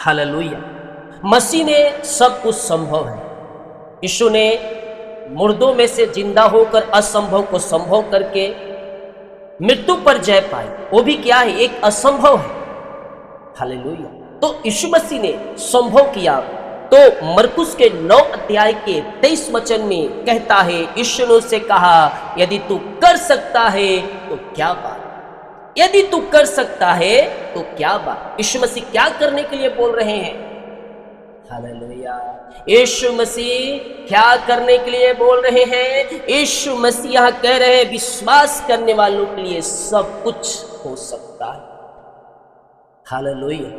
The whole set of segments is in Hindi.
हालेलुया। मसीह ने सब कुछ संभव है। यीशु ने मुर्दों में से जिंदा होकर असंभव को संभव करके मृत्यु पर जय पाई। वो भी क्या है? एक असंभव है। हालेलुया। तो यीशु मसीह ने संभव किया। तो मरकुस के 9 अध्याय के 23 वचन में कहता है, यीशु ने उससे कहा, यदि तू कर सकता है तो क्या बात, यदि तू कर सकता है तो क्या बात। यीशु मसीह क्या करने के लिए बोल रहे हैं? हालेलुया। यीशु मसीह क्या करने के लिए बोल रहे हैं? यीशु मसीह यहां कह रहे हैं, विश्वास करने वालों के लिए सब कुछ हो सकता है। हालेलुया।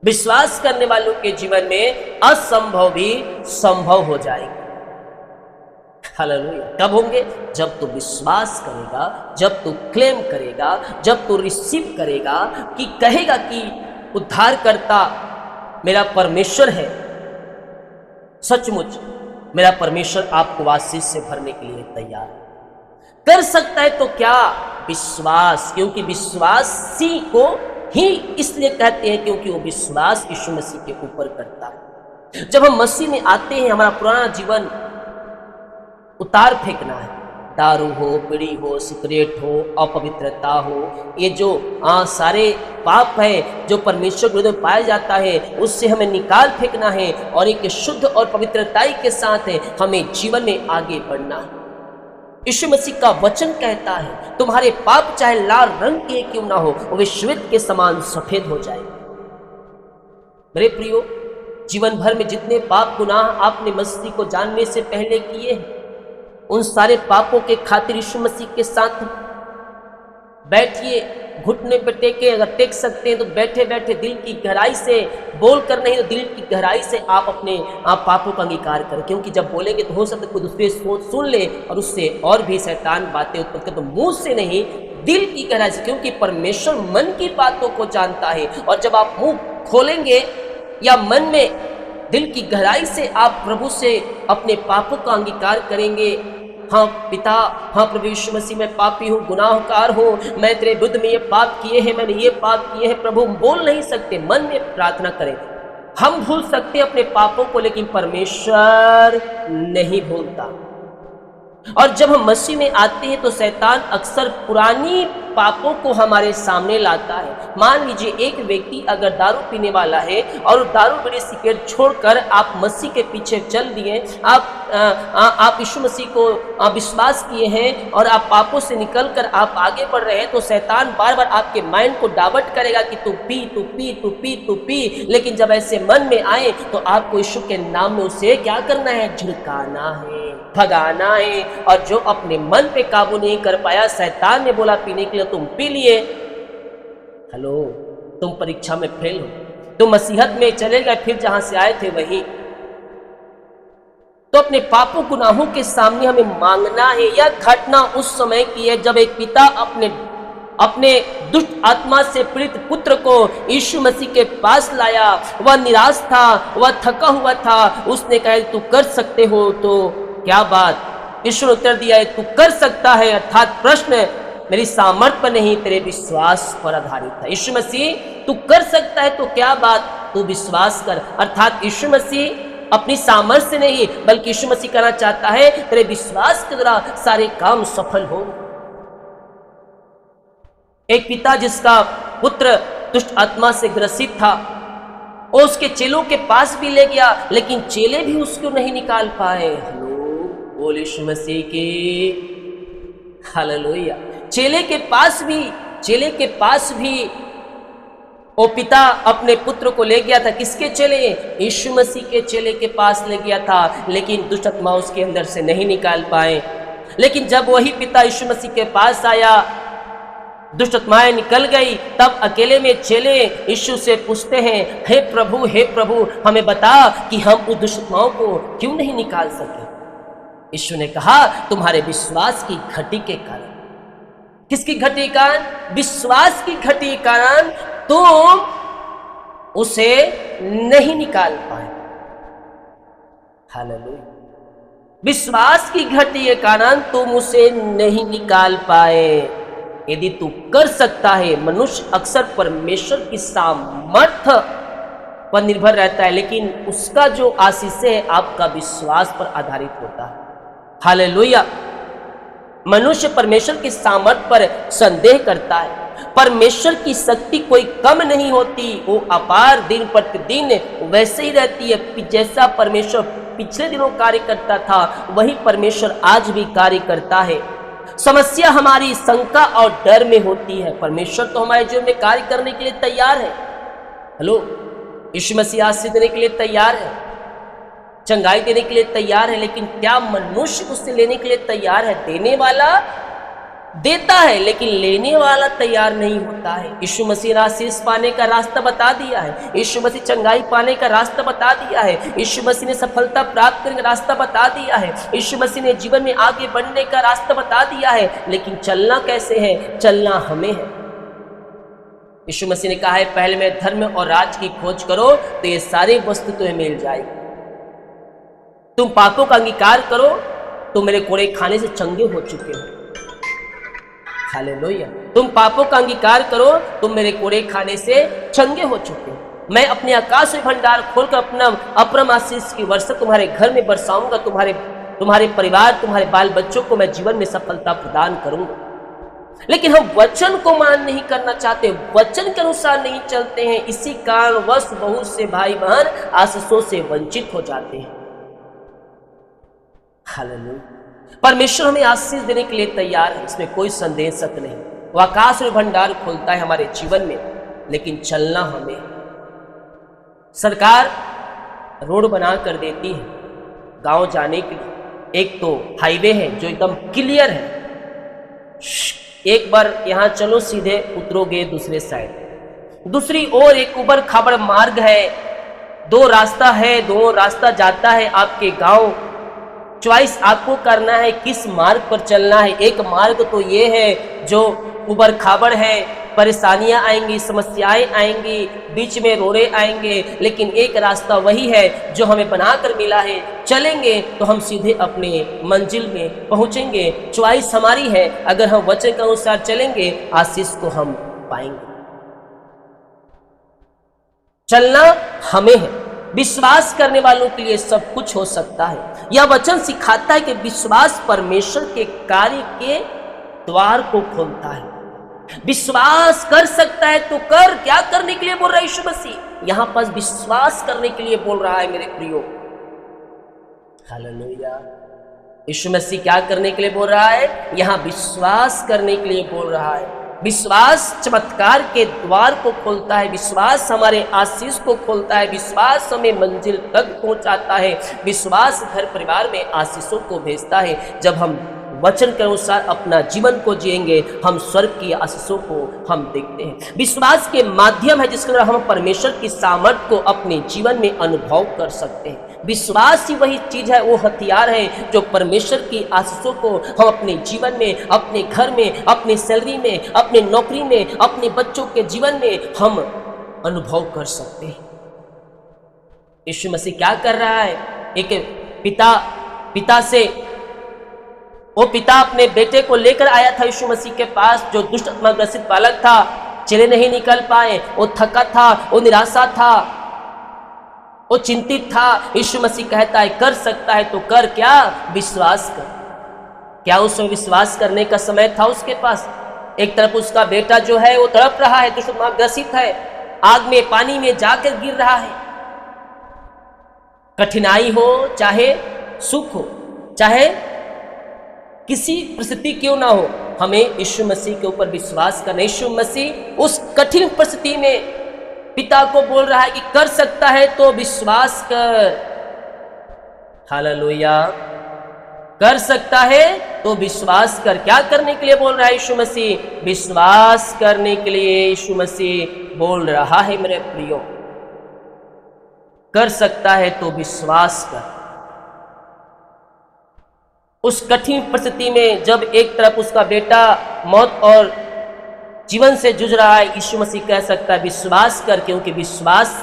विश्वास करने वालों के जीवन में असंभव भी संभव हो जाएगा। हालेलुया। कब होंगे? जब तू विश्वास करेगा, जब तू क्लेम करेगा, जब तू रिसीव करेगा, कि कहेगा कि उद्धारकर्ता मेरा परमेश्वर है। सचमुच मेरा परमेश्वर आपको आशीष से भरने के लिए तैयार है। कर सकता है तो क्या? विश्वास। क्योंकि विश्वासी को ही इसलिए कहते हैं क्योंकि वो विश्वास यीशु मसीह के ऊपर करता है। जब हम मसीह में आते हैं, हमारा पुराना जीवन उतार फेंकना है। दारू हो, बीड़ी हो, सिगरेट हो, अपवित्रता हो, ये जो सारे पाप है जो परमेश्वर के विरुद्ध पाया जाता है, उससे हमें निकाल फेंकना है और एक शुद्ध और पवित्रताई के साथ हमें जीवन में आगे बढ़ना है। यीशु मसीह का वचन कहता है, तुम्हारे पाप चाहे लाल रंग के क्यों ना हो, वे श्वेत के समान सफेद हो जाए। मेरे प्रियो, जीवन भर में जितने पाप गुनाह आपने मसीह को जानने से पहले किए हैं, उन सारे पापों के खातिर यीशु मसीह के साथ बैठिए। घुटने पे टेके, अगर टेक सकते हैं तो बैठे बैठे दिल की गहराई से बोल कर, नहीं तो दिल की गहराई से आप अपने पापों का अंगीकार करें। क्योंकि जब बोलेंगे तो हो सकता है कोई दूसरे सुन ले और उससे और भी शैतान बातें उत्पन्न कर। तो मुंह से नहीं, दिल की गहराई से, क्योंकि परमेश्वर मन की बातों को जानता है। और जब आप मुंह खोलेंगे या मन में दिल की गहराई से आप प्रभु से अपने पापों का अंगीकार करेंगे, हाँ पिता, हाँ प्रभु यीशु मसीह, मैं पापी हूँ, गुनाहगार हूँ, मैं तेरे विरुद्ध में ये पाप किए हैं, मैंने ये पाप किए हैं। प्रभु बोल नहीं सकते, मन में प्रार्थना करें। हम भूल सकते हैं अपने पापों को, लेकिन परमेश्वर नहीं भूलता। और जब हम मसीह में आते हैं तो शैतान अक्सर पुरानी पापों को हमारे सामने लाता है। मान लीजिए एक व्यक्ति अगर दारू पीने वाला है और दारू बीड़ी सिगरेट छोड़कर आप मसीह के पीछे चल दिए, आप यीशु मसीह को विश्वास किए हैं और आप पापों से निकलकर आप आगे बढ़ रहे हैं, तो शैतान बार बार आपके माइंड को डाइवर्ट करेगा कि तू पी, तू पी, तू पी, तू पी। लेकिन जब ऐसे मन में आए तो आपको यीशु के नाम में उसे क्या करना है? झुकाना है, भगाना है। और जो अपने मन पे काबू नहीं कर पाया, शैतान ने बोला पीने के लिए, तुम पी लिए, हेलो, तुम परीक्षा में फेल हो, तुम मसीहत में चले गए, फिर जहां से आए थे वहीं। तो अपने पापों गुनाहों के सामने हमें मांगना है। यह घटना उस समय की है जब एक पिता अपने दुष्ट आत्मा से पीड़ित पुत्र को यीशु मसीह के पास लाया। वह निराश था, वह थका हुआ था। उसने कहा, तू कर सकते हो तो क्या बात। यीशु ने उत्तर दिया है, तू कर सकता है, अर्थात प्रश्न मेरी सामर्थ पर नहीं, तेरे विश्वास पर आधारित था। यीशु मसीह, तू कर सकता है तो क्या बात, तू विश्वास कर। अर्थात यीशु मसीह अपनी सामर्थ्य से नहीं, बल्कि यीशु मसीह करना चाहता है तेरे विश्वास के द्वारा सारे काम सफल हो। एक पिता जिसका पुत्र दुष्ट आत्मा से ग्रसित था, और उसके चेलों के पास भी ले गया, लेकिन चेले भी उसको नहीं निकाल पाए। बोल यीशु मसीह की हालेलुया। चेले के पास भी वो पिता अपने पुत्र को ले गया था। किसके चेले? यीशु मसीह के चेले के पास ले गया था, लेकिन दुष्ट आत्मा उसके अंदर से नहीं निकाल पाए। लेकिन जब वही पिता यीशु मसीह के पास आया, दुष्ट आत्माएं निकल गई, तब अकेले में चेले यीशु से पूछते हैं, हे प्रभु, हमें बता कि हम उस दुष्ट आत्माओं को क्यों नहीं निकाल सके। यीशु ने कहा, तुम्हारे विश्वास की घटी के कारण। किसकी घटी के कारण? विश्वास की घटी के कारण तुम उसे नहीं निकाल पाए। हालेलुया। विश्वास की घटी के कारण तुम उसे नहीं निकाल पाए। यदि तू कर सकता है। मनुष्य अक्सर परमेश्वर की सामर्थ्य पर निर्भर रहता है, लेकिन उसका जो आशीष है आपका विश्वास पर आधारित होता है। हालेलुया। मनुष्य परमेश्वर की सामर्थ्य पर संदेह करता है। परमेश्वर की शक्ति कोई कम नहीं होती, वो अपार दिन प्रतिदिन वैसे ही रहती है। जैसा परमेश्वर पिछले दिनों कार्य करता था वही परमेश्वर आज भी कार्य करता है। समस्या हमारी शंका और डर में होती है। परमेश्वर तो हमारे जीवन में कार्य करने के लिए तैयार है। हेलो, यीशु मसीह आशीष देने के लिए तैयार है, चंगाई देने के लिए तैयार है, लेकिन क्या मनुष्य उससे लेने के लिए तैयार है? देने वाला देता है लेकिन लेने वाला तैयार नहीं होता है। यीशु मसीह ने आशीष पाने का रास्ता बता दिया है, यीशु मसीह चंगाई पाने का रास्ता बता दिया है, यीशु मसीह ने सफलता प्राप्त करने का रास्ता बता दिया है, यीशु मसीह ने जीवन में आगे बढ़ने का रास्ता बता दिया है, लेकिन चलना कैसे है? चलना हमें है। यीशु मसीह ने कहा है पहले मैं धर्म और राज की खोज करो तो ये सारी वस्तु तुम्हें मिल जाएगी। तुम पापों का अंगीकार करो तो मेरे कोड़े खाने से चंगे हो चुके हो। हालेलुया। तुम पापों का अंगीकार करो तुम मेरे कोड़े खाने से चंगे हो चुके हो। मैं अपने आकाश में भंडार खोलकर अपना अपरम आशीष की वर्षा तुम्हारे घर में बरसाऊंगा। तुम्हारे परिवार, तुम्हारे बाल बच्चों को मैं जीवन में सफलता प्रदान करूंगा। लेकिन हम वचन को मान नहीं करना चाहते, वचन के अनुसार नहीं चलते हैं। इसी कारणवश बहुत से भाई बहन आशीषों से वंचित हो जाते हैं। हालेलुया। परमेश्वर हमें आशीष देने के लिए तैयार है, इसमें कोई संदेह शक नहीं। वो आकाश में भंडार खोलता है हमारे जीवन में, लेकिन चलना हमें। सरकार रोड बना कर देती है गांव जाने के लिए। एक तो हाईवे है जो एकदम क्लियर है, एक बार यहां चलो सीधे उतरोगे दूसरे साइड। दूसरी ओर एक उबड़ खाबड़ मार्ग है, दो रास्ता है, दो रास्ता जाता है आपके गांव। चॉइस आपको करना है किस मार्ग पर चलना है। एक मार्ग तो ये है जो उबड़ खाबड़ है, परेशानियां आएंगी, समस्याएं आएंगी, बीच में रोड़े आएंगे, लेकिन एक रास्ता वही है जो हमें बनाकर मिला है। चलेंगे तो हम सीधे अपने मंजिल में पहुंचेंगे। चॉइस हमारी है, अगर हम वचन के अनुसार चलेंगे आशीष को हम पाएंगे। चलना हमें है। विश्वास करने वालों के लिए सब कुछ हो सकता है। यह वचन सिखाता है कि विश्वास परमेश्वर के कार्य के द्वार को खोलता है। विश्वास कर सकता है तो कर। क्या करने के लिए बोल रहा है यीशु मसीह? यहां पर विश्वास करने के लिए बोल रहा है मेरे प्रियो। हालेलुया। यीशु मसीह क्या करने के लिए बोल रहा है? यहां विश्वास करने के लिए बोल रहा है। विश्वास चमत्कार के द्वार को खोलता है। विश्वास हमारे आशीष को खोलता है। विश्वास हमें मंजिल तक पहुंचाता है। विश्वास घर परिवार में आशीषों को भेजता है। जब हम वचन के अनुसार अपना जीवन को जिएंगे, हम स्वर्ग की आशीषों को हम देखते हैं। विश्वास के माध्यम है जिसके द्वारा हम परमेश्वर की सामर्थ्य को अपने जीवन में अनुभव कर सकते हैं। विश्वास ही वही चीज है, वो हथियार है जो परमेश्वर की आशीषों को हम अपने जीवन में, अपने घर में, अपनी सैलरी में, अपने नौकरी में, अपने बच्चों के जीवन में हम अनुभव कर सकते हैं। यीशु मसीह क्या कर रहा है? एक पिता से वो पिता अपने बेटे को लेकर आया था यीशु मसीह के पास, जो दुष्ट आत्मा ग्रसित बालक था। चले नहीं निकल पाए, वो थका था, वो निराशा था, वो चिंतित था। यीशु मसीह कहता है कर सकता है तो कर। क्या? विश्वास कर। क्या उसमें विश्वास करने का समय था उसके पास? एक तरफ उसका बेटा जो है वो तड़प रहा है, दुष्ट आत्मा ग्रसित है, आग में पानी में जाकर गिर रहा है। कठिनाई हो, चाहे सुख हो, चाहे किसी परिस्थिति क्यों ना हो, हमें यीशु मसीह के ऊपर विश्वास करना। यीशु मसीह उस कठिन परिस्थिति में पिता को बोल रहा है कि कर सकता है तो विश्वास कर। हालेलुया। कर सकता है तो विश्वास कर। क्या करने के लिए बोल रहा है यीशु मसीह? विश्वास करने के लिए यीशु मसीह बोल रहा है मेरे प्रियो। कर सकता है तो विश्वास कर। उस कठिन परिस्थिति में जब एक तरफ उसका बेटा मौत और जीवन से जूझ रहा है, यीशु मसीह कह सकता है विश्वास कर, क्योंकि विश्वास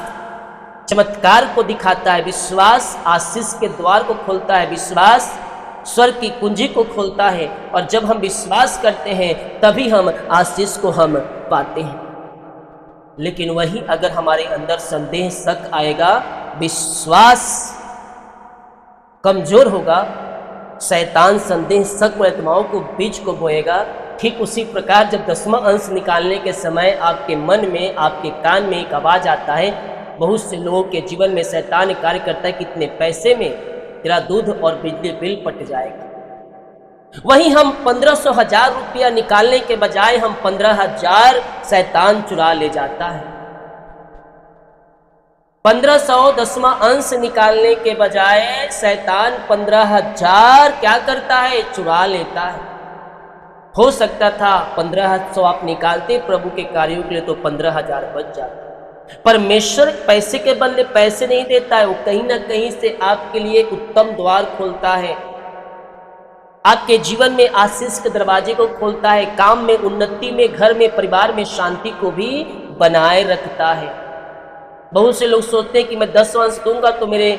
चमत्कार को दिखाता है। विश्वास आशीष के द्वार को खोलता है। विश्वास स्वर्ग की कुंजी को खोलता है, और जब हम विश्वास करते हैं तभी हम आशीष को हम पाते हैं। लेकिन वही अगर हमारे अंदर संदेह शक आएगा, विश्वास कमजोर होगा, शैतान संदेह शक व आत्माओं को बीज को बोएगा। ठीक उसी प्रकार जब 10वां अंश निकालने के समय आपके मन में, आपके कान में एक आवाज आता है, बहुत से लोगों के जीवन में शैतान कार्य करता है, कितने पैसे में तेरा दूध और बिजली बिल पट जाएगा। वहीं हम 1500-1000 रुपया निकालने के बजाय हम 15,000 शैतान चुरा ले जाता है। 1500 10वां अंश निकालने के बजाय शैतान 15,000 क्या करता है, चुरा लेता है। हो सकता था 1500 आप निकालते प्रभु के कार्यों के लिए तो 15,000 बच जाता। परमेश्वर पैसे के बदले पैसे नहीं देता है, वो कहीं ना कहीं से आपके लिए उत्तम द्वार खोलता है, आपके जीवन में आशीष के दरवाजे को खोलता है, काम में उन्नति में, घर में, परिवार में शांति को भी बनाए रखता है। बहुत से लोग सोचते हैं कि मैं 10 अंश दूंगा तो मेरे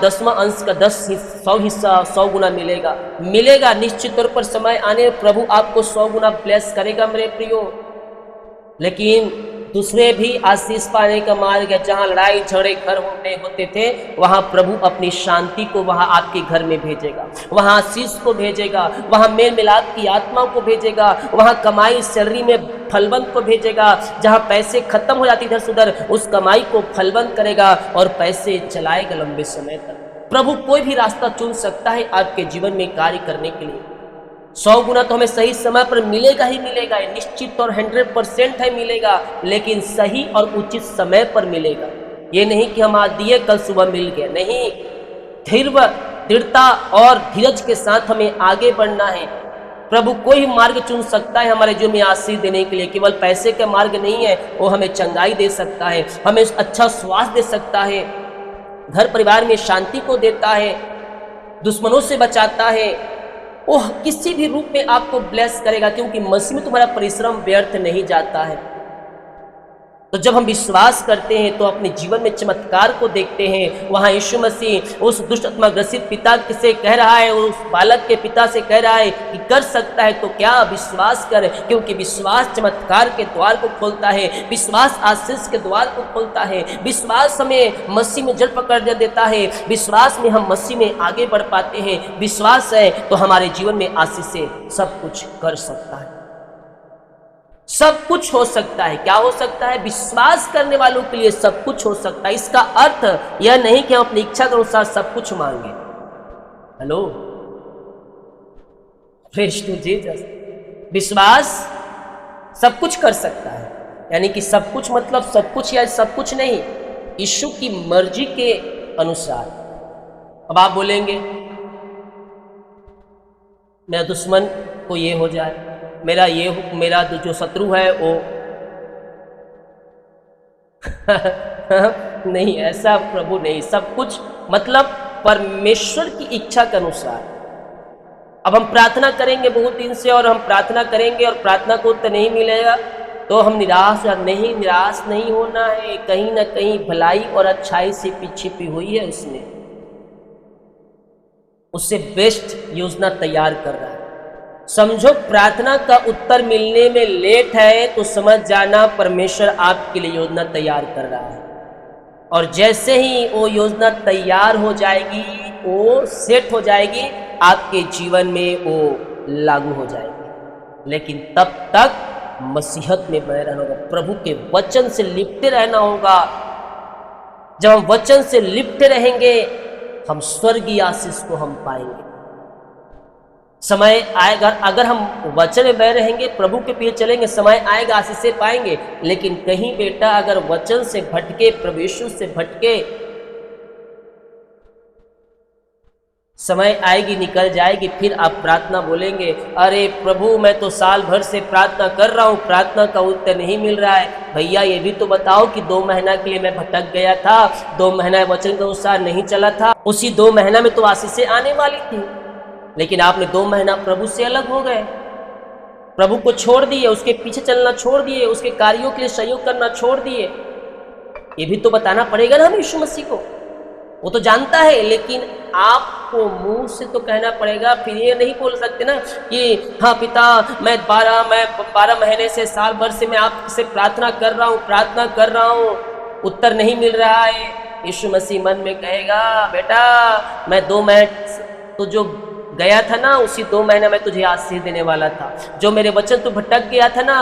10वां अंश का 100 हिस्सा 100 गुना मिलेगा। निश्चित तौर पर समय आने प्रभु आपको 100 गुना ब्लेस करेगा मेरे प्रियो। लेकिन दूसरे भी आशीष पाने का मार्ग है। जहाँ लड़ाई झगड़े घर होते थे, वहाँ प्रभु अपनी शांति को वहाँ आपके घर में भेजेगा, वहाँ आशीष को भेजेगा, वहाँ मेल मिलाप की आत्मा को भेजेगा, वहाँ कमाई सैलरी में फलवंत को भेजेगा। जहाँ पैसे खत्म हो जाती इधर से उधर, उस कमाई को फलवंत करेगा और पैसे चलाएगा लंबे समय तक। प्रभु कोई भी रास्ता चुन सकता है आपके जीवन में कार्य करने के लिए। 100 गुना तो हमें सही समय पर मिलेगा ही मिलेगा, निश्चित और 100% है मिलेगा, लेकिन सही और उचित समय पर मिलेगा। ये नहीं कि हम आज दिए कल सुबह मिल गया, नहीं। दृढ़ता और धीरज के साथ हमें आगे बढ़ना है। प्रभु कोई मार्ग चुन सकता है हमारे जीवन में आशीष देने के लिए, केवल पैसे का मार्ग नहीं है। वो हमें चंगाई दे सकता है, हमें अच्छा स्वास्थ्य दे सकता है, घर परिवार में शांति को देता है, दुश्मनों से बचाता है। वो किसी भी रूप में आपको ब्लेस करेगा, क्योंकि मसीह में तुम्हारा परिश्रम व्यर्थ नहीं जाता है। तो जब हम विश्वास करते हैं तो अपने जीवन में चमत्कार को देखते हैं। वहाँ यीशु मसीह उस दुष्ट आत्मा ग्रसित पिता से कह रहा है, उस बालक के पिता से कह रहा है कि कर सकता है तो क्या, विश्वास कर, क्योंकि विश्वास चमत्कार के द्वार को खोलता है, विश्वास आशीष के द्वार को खोलता है, विश्वास हमें मसीह में जड़ पकड़ देता है, विश्वास में हम मसीह में आगे बढ़ पाते हैं। विश्वास है तो हमारे जीवन में आशीष से सब कुछ कर सकता है, सब कुछ हो सकता है। क्या हो सकता है? विश्वास करने वालों के लिए सब कुछ हो सकता है। इसका अर्थ यह नहीं कि हम अपनी इच्छा के अनुसार सब कुछ मांगे। Hello, praise to Jesus. विश्वास सब कुछ कर सकता है, यानी कि सब कुछ मतलब सब कुछ या सब कुछ नहीं, यीशु की मर्जी के अनुसार। अब आप बोलेंगे मेरा दुश्मन को ये हो जाए, मेरा जो शत्रु है वो नहीं, ऐसा प्रभु नहीं। सब कुछ मतलब परमेश्वर की इच्छा के अनुसार। अब हम प्रार्थना करेंगे बहुत दिन से और हम प्रार्थना करेंगे और प्रार्थना को उत्तर नहीं मिलेगा तो हम निराश नहीं होना है। कहीं ना कहीं भलाई और अच्छाई से छिपी हुई है उससे बेस्ट योजना तैयार कर रहा है। समझो प्रार्थना का उत्तर मिलने में लेट है तो समझ जाना परमेश्वर आपके लिए योजना तैयार कर रहा है, और जैसे ही वो योजना तैयार हो जाएगी, वो सेट हो जाएगी, आपके जीवन में वो लागू हो जाएगी। लेकिन तब तक मसीहत में बने रहना होगा, प्रभु के वचन से लिपटे रहना होगा। जब हम वचन से लिपटे रहेंगे, हम स्वर्गीय आशीष को हम पाएंगे। समय आएगा, अगर हम वचन में बने रहेंगे, प्रभु के पीछे चलेंगे, समय आएगा आशीष से पाएंगे। लेकिन कहीं बेटा अगर वचन से भटके, प्रभु यीशु से भटके, समय आएगी निकल जाएगी, फिर आप प्रार्थना बोलेंगे, अरे प्रभु मैं तो साल भर से प्रार्थना कर रहा हूँ, प्रार्थना का उत्तर नहीं मिल रहा है। भैया ये भी तो बताओ कि 2 महीना के लिए मैं भटक गया था, 2 महीना वचन के अनुसार नहीं चला था, उसी 2 महीना में तो आशीषें आने वाली थी, लेकिन आपने 2 महीना प्रभु से अलग हो गए, प्रभु को छोड़ दिए, उसके पीछे चलना छोड़ दिए, उसके कार्यों के लिए सहयोग करना छोड़ दिए। ये भी तो बताना पड़ेगा ना हम यीशु मसीह को। वो तो जानता है, लेकिन आपको मुंह से तो कहना पड़ेगा, फिर ये नहीं बोल सकते ना कि हाँ पिता मैं 12 महीने से साल भर से मैं आपसे प्रार्थना कर रहा हूँ, उत्तर नहीं मिल रहा है। यीशु मसीह मन में कहेगा, बेटा मैं 2 महीने तो जो गया था ना, उसी 2 महीने में तुझे आशीष देने वाला था। जो मेरे वचन तू भटक गया था ना,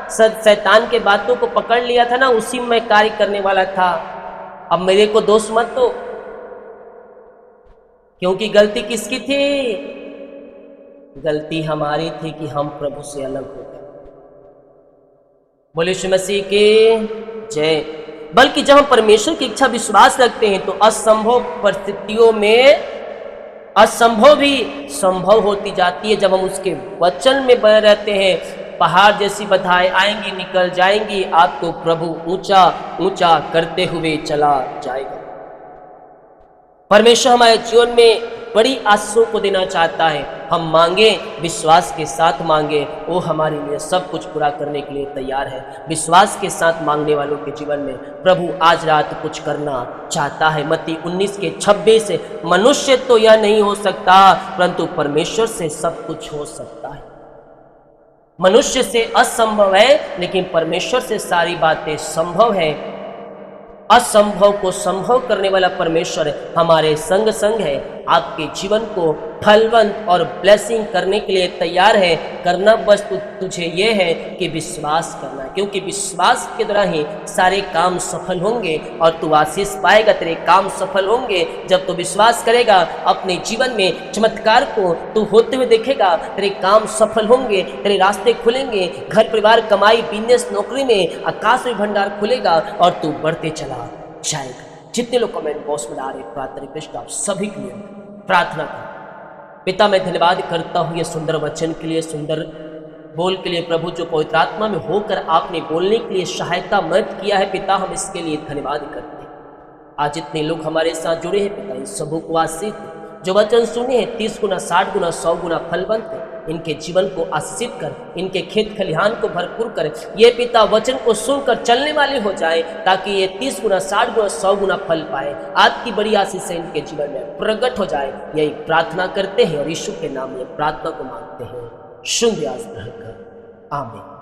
शैतान के बातों को पकड़ लिया था ना, उसी में कार्य करने वाला था। अब मेरे को दोष मत दो, क्योंकि गलती किसकी थी? गलती हमारी थी कि हम प्रभु से अलग हो गए। बोले यीशु मसीह के जय। बल्कि जब हम परमेश्वर की इच्छा विश्वास रखते हैं तो असंभव परिस्थितियों में असंभव भी संभव होती जाती है। जब हम उसके वचन में बने रहते हैं, पहाड़ जैसी बाधाएं आएंगी, निकल जाएंगी, आपको प्रभु ऊंचा ऊंचा करते हुए चला जाएगा। परमेश्वर हमारे जीवन में बड़ी आशीषों को देना चाहता है। हम मांगे, विश्वास के साथ मांगे, वो हमारे लिए सब कुछ पूरा करने के लिए तैयार है। विश्वास के साथ मांगने वालों के जीवन में प्रभु आज रात कुछ करना चाहता है। मत्ती 19:26, मनुष्य तो यह नहीं हो सकता, परंतु परमेश्वर से सब कुछ हो सकता है। मनुष्य से असंभव है, लेकिन परमेश्वर से सारी बातें संभव है। असंभव को संभव करने वाला परमेश्वर हमारे संग संग है। आपके जीवन को फलवंत और ब्लेसिंग करने के लिए तैयार है। करना बस तुझे ये है कि विश्वास करना, क्योंकि विश्वास के द्वारा ही सारे काम सफल होंगे और तू आशीष पाएगा। तेरे काम सफल होंगे जब तू विश्वास करेगा। अपने जीवन में चमत्कार को तू होते हुए देखेगा। तेरे काम सफल होंगे, तेरे रास्ते खुलेंगे, घर परिवार, कमाई, बिजनेस, नौकरी में आकाश में भंडार खुलेगा और तू बढ़ते चला जाएगा। जितने लोग कमेंट बॉक्स में आ रहे, प्रार्थना रिक्वेस्ट आप सभी के लिए प्रार्थना कर। पिता मैं धन्यवाद करता हूँ ये सुंदर वचन के लिए, सुंदर बोल के लिए। प्रभु जो पवित्र आत्मा में होकर आपने बोलने के लिए सहायता मदद किया है, पिता हम इसके लिए धन्यवाद करते हैं। आज जितने लोग हमारे साथ जुड़े हैं पिता, इन सबों को आशीष जो वचन सुने हैं 30 गुना, 60 गुना, 100 गुना फलवंत कर, इनके जीवन को आशीषित कर, इनके खेत खलिहान को भरपूर कर। ये पिता वचन को सुनकर चलने वाले हो जाए, ताकि ये 30 गुना, 60 गुना, 100 गुना फल पाए। आपकी बड़ी आशीष से इनके जीवन में प्रकट हो जाए, यही प्रार्थना करते हैं और यीशु के नाम में प्रार्थना को मांगते हैं। शुभ याद रहकर आमीन।